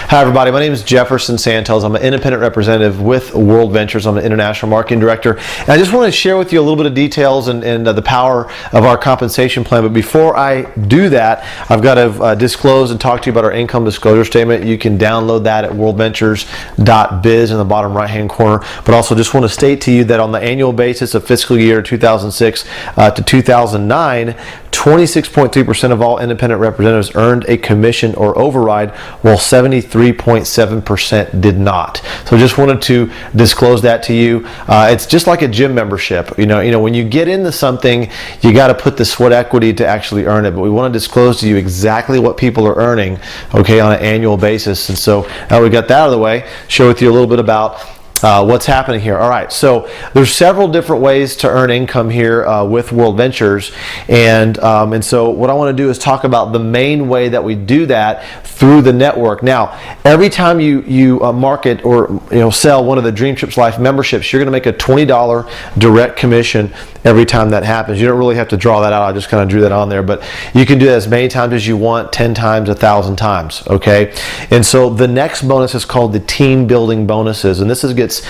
Hi everybody, my name is Jefferson Santos. I'm an independent representative with World Ventures. I'm an international marketing director. And I just want to share with you a little bit of details and the power of our compensation plan. But before I do that, I've got to disclose and talk to you about our income disclosure statement. You can download that at worldventures.biz in the bottom right hand corner. But also just want to state to you that on the annual basis of fiscal year 2006 to 2009, 26.3% of all independent representatives earned a commission or override, while 73.7% did not. So just wanted to disclose that to you. It's just like a gym membership. You know, when you get into something, you got to put the sweat equity to actually earn it. But we want to disclose to you exactly what people are earning, okay, on an annual basis. And so now we got that out of the way, share with you a little bit about what's happening here. All right, so there's several different ways to earn income here with World Ventures, and so what I want to do is talk about the main way that we do that through the network. Now, every time you market or sell one of the Dream Trips Life memberships, you're going to make a $20 direct commission every time that happens. You don't really have to draw that out. I just kind of drew that on there, but you can do that as many times as you want, 10 times, 1,000 times, okay? And so the next bonus is called the team building bonuses, and this gets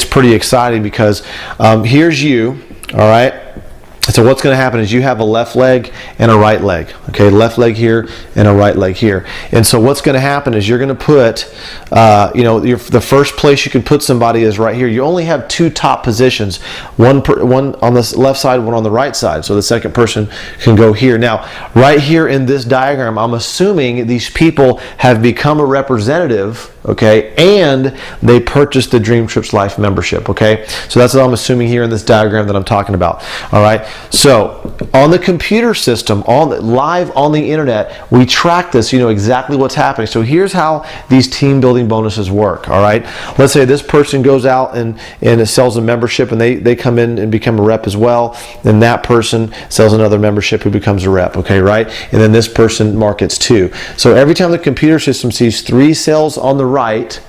pretty exciting because here's you, all right? So what's going to happen is you have a left leg and a right leg, okay? Left leg here and a right leg here. And so what's going to happen is you're going to put, the first place you can put somebody is right here. You only have two top positions, one on the left side, one on the right side. So the second person can go here. Now, right here in this diagram, I'm assuming these people have become a representative, okay, and they purchased the Dream Trips Life membership, okay? So that's what I'm assuming here in this diagram that I'm talking about, all right? So on the computer system, live on the internet, we track this, exactly what's happening. So here's how these team building bonuses work, all right? Let's say this person goes out and sells a membership, and they come in and become a rep as well. Then that person sells another membership who becomes a rep, okay, right? And then this person markets too. So every time the computer system sees 3 sales on the right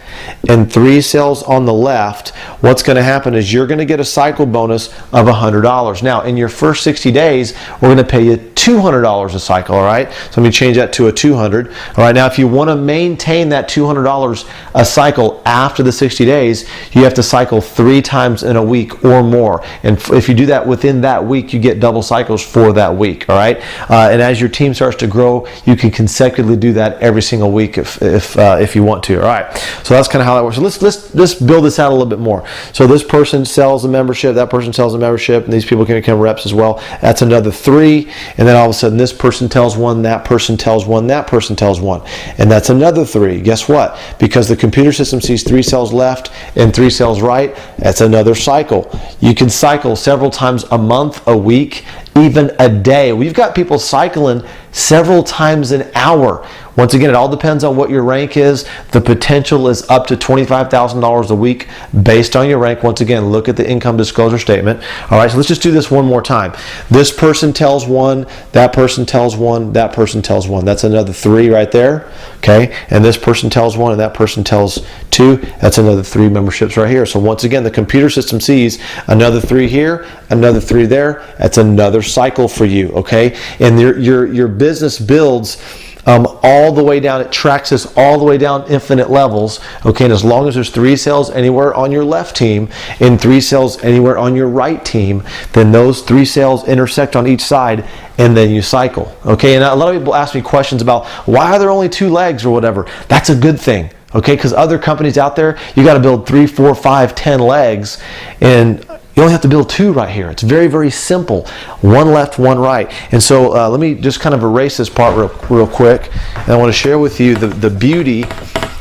and 3 sales on the left, what's going to happen is you're going to get a cycle bonus of $100. Now, in your first 60 days, we're going to pay you $200 a cycle, all right? So let me change that to a $200. All right, now if you want to maintain that $200 a cycle after the 60 days, you have to cycle 3 times in a week or more. And if you do that within that week, you get double cycles for that week, all right? And as your team starts to grow, you can consecutively do that every single week if you want to, all right? So that's kind of how that works. So let's build this out a little bit more. So this person sells a membership, that person sells a membership, and these people can become reps as well. That's another 3, and then all of a sudden this person tells 1, that person tells 1, that person tells 1, and that's another 3. Guess what? Because the computer system sees 3 cells left and 3 cells right, that's another cycle. You can cycle several times a month, a week, even a day. We've got people cycling several times an hour. Once again, it all depends on what your rank is. The potential is up to $25,000 a week based on your rank. Once again, look at the income disclosure statement. All right, so let's just do this one more time. This person tells 1, that person tells 1, that person tells 1. That's another 3 right there, okay? And this person tells 1 and that person tells 2. That's another 3 memberships right here. So once again, the computer system sees another 3 here, another 3 there. That's another cycle for you, okay? And your business builds all the way down. It tracks this all the way down infinite levels, okay? And as long as there's 3 sales anywhere on your left team and 3 sales anywhere on your right team, then those 3 sales intersect on each side, and then you cycle, okay? And a lot of people ask me questions about why are there only 2 legs or whatever. That's a good thing, okay? Because other companies out there, you got to build 3, 4, 5, 10 legs, and you only have to build 2 right here. It's very, very simple. 1 left, 1 right. And so let me just kind of erase this part real quick. And I want to share with you the beauty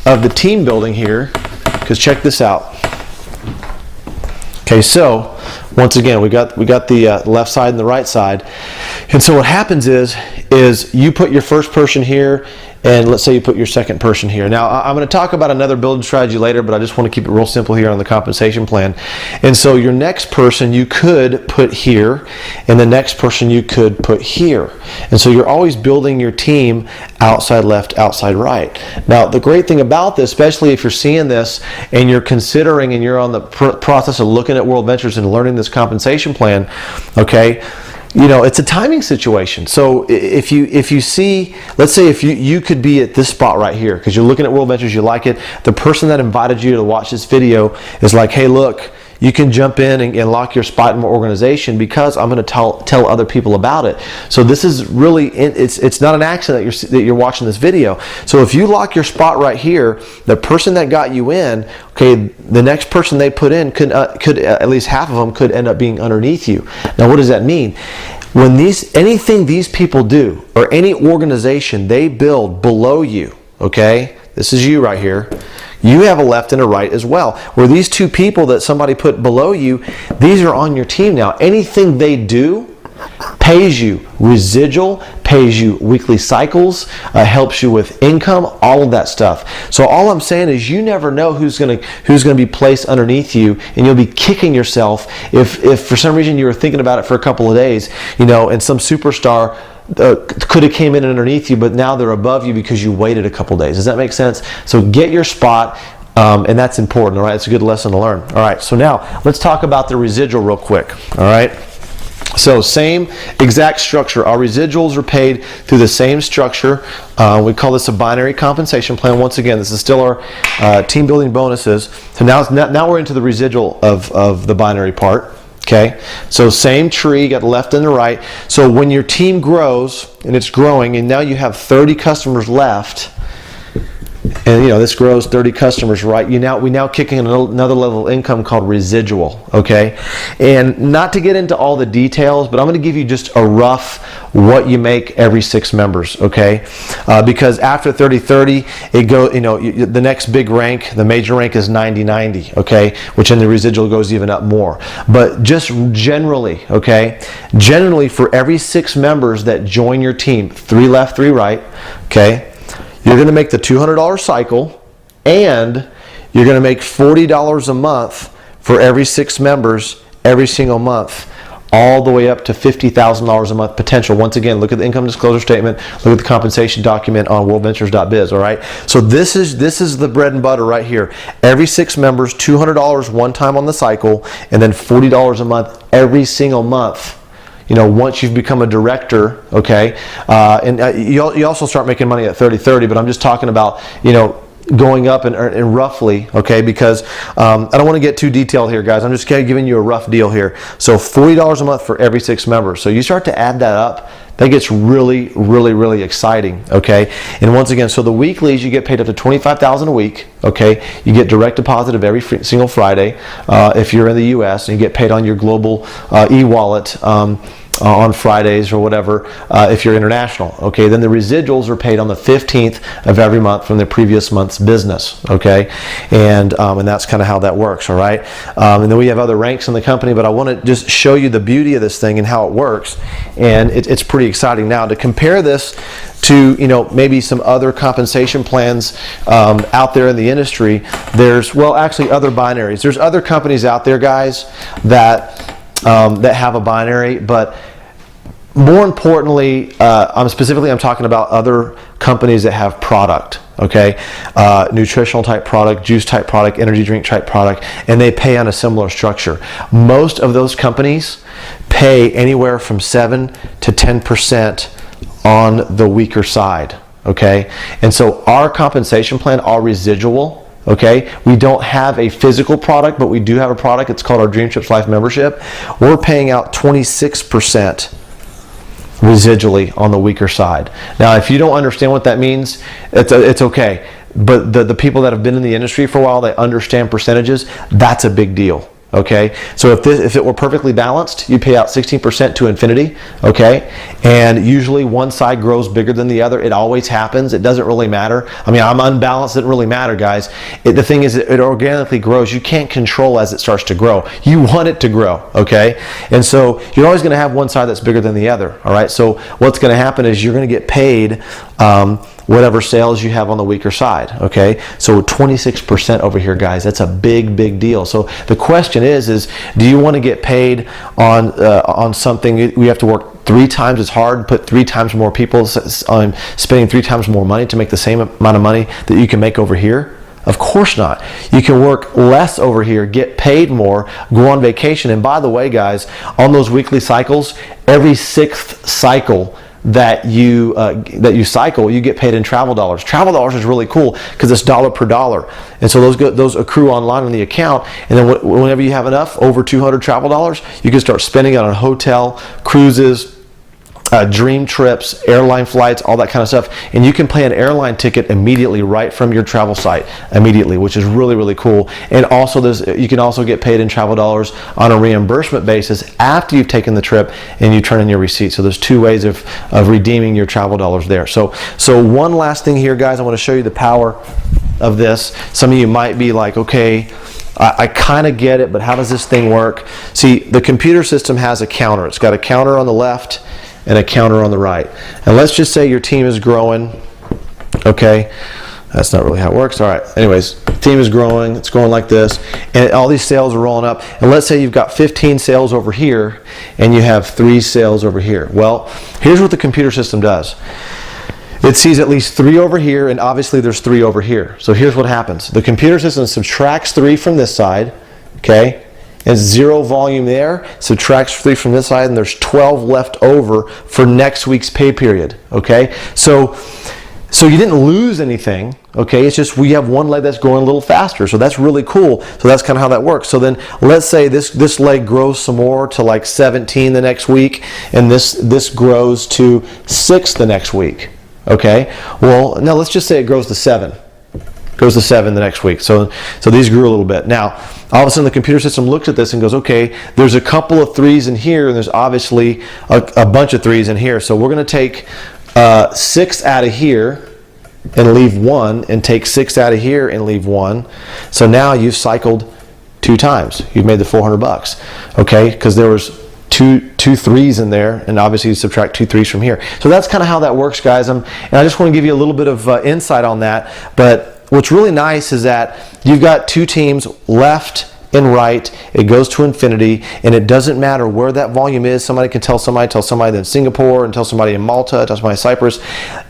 of the team building here, because check this out. Okay, so once again, we got the left side and the right side. And so what happens is you put your first person here, and let's say you put your second person here. Now, I'm going to talk about another building strategy later, but I just want to keep it real simple here on the compensation plan. And so your next person you could put here, and the next person you could put here. And so you're always building your team outside left, outside right. Now, the great thing about this, especially if you're seeing this and you're considering and you're on the process of looking at World Ventures and learning this compensation plan, okay, it's a timing situation. So if you see, let's say if you could be at this spot right here because you're looking at World Ventures, you like it. The person that invited you to watch this video is like, hey, look, you can jump in and lock your spot in my organization because I'm going to tell other people about it. So this is really, it's not an accident that you're watching this video. So if you lock your spot right here, the person that got you in, okay, the next person they put in could at least half of them could end up being underneath you. Now, what does that mean? When anything these people do or any organization they build below you, okay, this is you right here. You have a left and a right as well. Where these two people that somebody put below you, these are on your team now. Anything they do pays you residual, pays you weekly cycles, helps you with income, all of that stuff. So all I'm saying is you never know who's gonna be placed underneath you, and you'll be kicking yourself if for some reason you were thinking about it for a couple of days, and some superstar could have came in underneath you, but now they're above you because you waited a couple days. Does that make sense? So get your spot, and that's important. All right, it's a good lesson to learn. All right, so now let's talk about the residual real quick. All right. So same exact structure. Our residuals are paid through the same structure. We call this a binary compensation plan. Once again, this is still our team building bonuses. So now we're into the residual of the binary part. Okay, so same tree, got the left and the right. So when your team grows and it's growing, and now you have 30 customers left, and this grows 30 customers, right? We now kick in another level of income called residual. Okay, and not to get into all the details, but I'm going to give you just a rough what you make every 6 members. Okay, because after 30-30, it go the next big rank, the major rank is 90-90. Okay, which in the residual goes even up more. But just generally, okay, for every 6 members that join your team, 3 left, 3 right. Okay. You're going to make the $200 cycle, and you're going to make $40 a month for every 6 members every single month, all the way up to $50,000 a month potential. Once again, look at the income disclosure statement, look at the compensation document on worldventures.biz. All right, so this is the bread and butter right here. Every 6 members, $200 one time on the cycle, and then $40 a month every single month. Once you've become a director, okay, and you also start making money at 30-30, but I'm just talking about, going up and roughly, okay, because I don't want to get too detailed here, guys. I'm just kind of giving you a rough deal here. So $40 a month for every 6 members. So you start to add that up, that gets really, really, really exciting, okay? And once again, so the weeklies, you get paid up to $25,000 a week, okay? You get direct deposit of every single Friday if you're in the U.S., and you get paid on your global e-wallet on Fridays or whatever if you're international. Okay, then the residuals are paid on the 15th of every month from the previous month's business. Okay, and that's kind of how that works. All right, and then we have other ranks in the company, but I want to just show you the beauty of this thing and how it works, and it's pretty exciting. Now, to compare this to maybe some other compensation plans out there in the industry, there's actually other binaries. There's other companies out there, guys, that have a binary, but more importantly, I'm talking about other companies that have product, okay, nutritional type product, juice type product, energy drink type product, and they pay on a similar structure. Most of those companies pay anywhere from 7 to 10% on the weaker side, okay, and so our compensation plan, our residual, okay, we don't have a physical product, but we do have a product. It's called our Dream Trips Life membership. We're paying out 26% residually on the weaker side. Now, if you don't understand what that means, it's okay. But the people that have been in the industry for a while, they understand percentages. That's a big deal. Okay, so if it were perfectly balanced, you pay out 16% to infinity, okay, and usually one side grows bigger than the other. It always happens. It doesn't really matter. I mean, I'm unbalanced. It doesn't really matter, guys. The thing is, it organically grows. You can't control as it starts to grow. You want it to grow, okay, and so you're always going to have one side that's bigger than the other, all right. So what's going to happen is you're going to get paid whatever sales you have on the weaker side, okay? So 26% over here, guys, that's a big, big deal. So the question is do you want to get paid on something we have to work 3 times as hard, put 3 times more people on spending 3 times more money to make the same amount of money that you can make over here? Of course not. You can work less over here, get paid more, go on vacation. And by the way, guys, on those weekly cycles, every 6th cycle that you cycle, you get paid in travel dollars. Travel dollars is really cool because it's dollar per dollar, and so those accrue online on the account. And then whenever you have enough, over 200 travel dollars, you can start spending it on hotel, cruises, dream trips, airline flights, all that kind of stuff. And you can pay an airline ticket immediately right from your travel site immediately, which is really, really cool. And also you can also get paid in travel dollars on a reimbursement basis after you've taken the trip and you turn in your receipt. So there's 2 ways of redeeming your travel dollars there. So one last thing here, guys, I want to show you the power of this. Some of you might be like, okay, I kind of get it, but how does this thing work? See, the computer system has a counter. It's got a counter on the left and a counter on the right. And let's just say your team is growing. Okay, that's not really how it works. All right, anyways, team is growing. It's going like this, and all these sales are rolling up. And let's say you've got 15 sales over here, and you have 3 sales over here. Well, here's what the computer system does. It sees at least 3 over here, and obviously there's 3 over here. So here's what happens. The computer system subtracts 3 from this side, okay? And 0 volume there, subtracts 3 from this side, and there's 12 left over for next week's pay period, okay? So you didn't lose anything, okay? It's just we have one leg that's growing a little faster, so that's really cool. So that's kind of how that works. So then let's say this leg grows some more to like 17 the next week, and this grows to 6 the next week, okay? Well, now let's just say it grows to 7. Goes to 7 the next week. So these grew a little bit. Now, all of a sudden the computer system looks at this and goes, okay, there's a couple of 3s in here, and there's obviously a bunch of 3s in here. So we're going to take 6 out of here and leave 1, and take 6 out of here and leave 1. So now you've cycled 2 times. You've made the $400, okay? Because there was two 3s in there, and obviously you subtract 2 3s from here. So that's kind of how that works, guys. And I just want to give you a little bit of insight on that. But what's really nice is that you've got 2 teams, left and right. It goes to infinity, and it doesn't matter where that volume is. Somebody can tell somebody in Singapore, and tell somebody in Malta, tell somebody in Cyprus.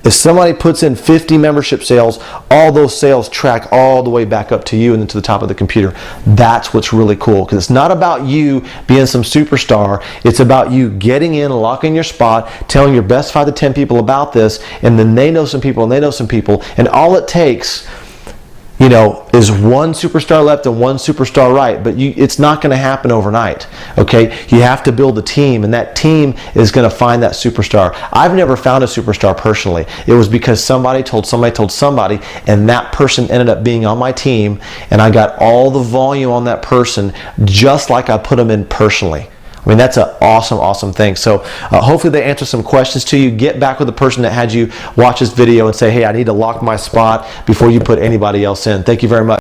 If somebody puts in 50 membership sales, all those sales track all the way back up to you and then to the top of the computer. That's what's really cool, because it's not about you being some superstar. It's about you getting in, locking your spot, telling your best 5 to 10 people about this, and then they know some people, and they know some people, and all it takes, you know, is 1 superstar left and 1 superstar right, but it's not going to happen overnight, okay? You have to build a team, and that team is going to find that superstar. I've never found a superstar personally. It was because somebody told somebody, and that person ended up being on my team, and I got all the volume on that person just like I put them in personally. I mean, that's an awesome, awesome thing. So hopefully they answer some questions to you. Get back with the person that had you watch this video and say, hey, I need to lock my spot before you put anybody else in. Thank you very much.